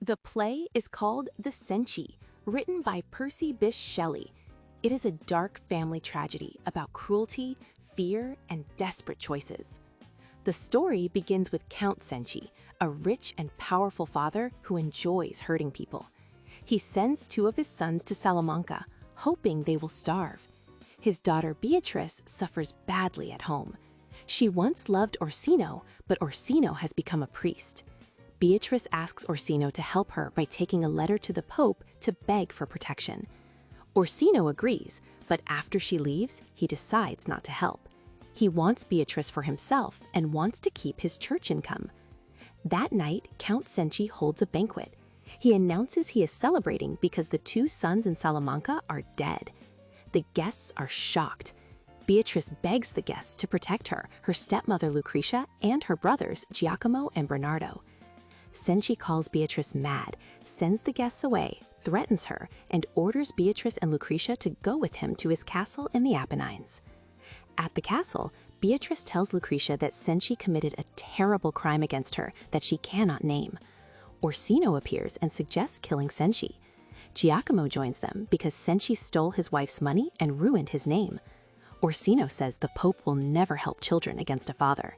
The play is called The Cenci, written by Percy Bysshe Shelley. It is a dark family tragedy about cruelty, fear, and desperate choices. The story begins with Count Cenci, a rich and powerful father who enjoys hurting people. He sends two of his sons to Salamanca, hoping they will starve. His daughter Beatrice suffers badly at home. She once loved Orsino, but Orsino has become a priest. Beatrice asks Orsino to help her by taking a letter to the Pope to beg for protection. Orsino agrees, but after she leaves, he decides not to help. He wants Beatrice for himself and wants to keep his church income. That night, Count Cenci holds a banquet. He announces he is celebrating because the two sons in Salamanca are dead. The guests are shocked. Beatrice begs the guests to protect her stepmother Lucretia, and her brothers Giacomo and Bernardo. Cenci calls Beatrice mad, sends the guests away, threatens her, and orders Beatrice and Lucretia to go with him to his castle in the Apennines. At the castle, Beatrice tells Lucretia that Cenci committed a terrible crime against her that she cannot name. Orsino appears and suggests killing Cenci. Giacomo joins them because Cenci stole his wife's money and ruined his name. Orsino says the Pope will never help children against a father.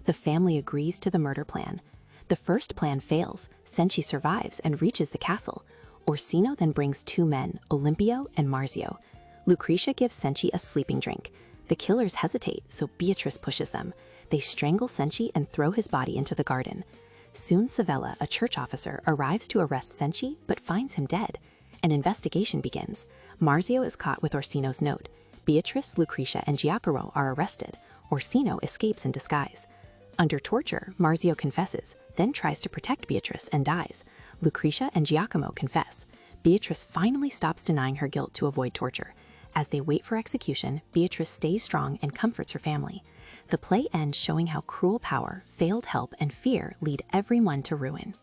The family agrees to the murder plan. The first plan fails, Cenci survives and reaches the castle. Orsino then brings two men, Olimpio and Marzio. Lucretia gives Cenci a sleeping drink. The killers hesitate, so Beatrice pushes them. They strangle Cenci and throw his body into the garden. Soon Savella, a church officer, arrives to arrest Cenci but finds him dead. An investigation begins. Marzio is caught with Orsino's note. Beatrice, Lucretia, and Giappero are arrested. Orsino escapes in disguise. Under torture, Marzio confesses, then tries to protect Beatrice and dies. Lucretia and Giacomo confess. Beatrice finally stops denying her guilt to avoid torture. As they wait for execution, Beatrice stays strong and comforts her family. The play ends showing how cruel power, failed help, and fear lead everyone to ruin.